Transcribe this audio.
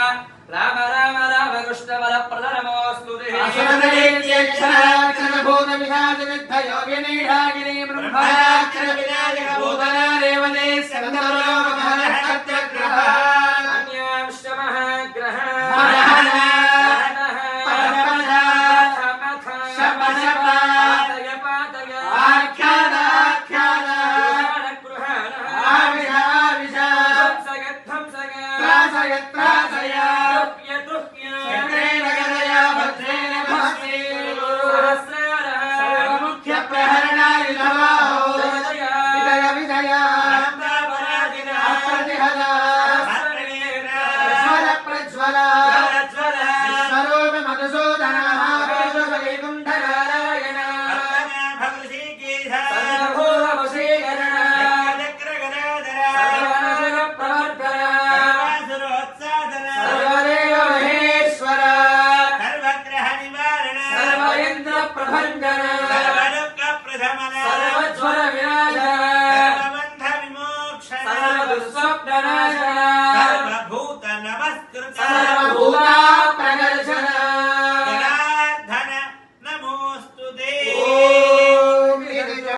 राम राम राम कृष्ण वरप्रद नमोऽस्तु ते योगिनीढागिनी ब्रह्मणाक्षर विनायक भूतना देवते स्कन्दलोकमहानक्षत्रग्रह अन्यांश्च महाग्रहा प्रभंजन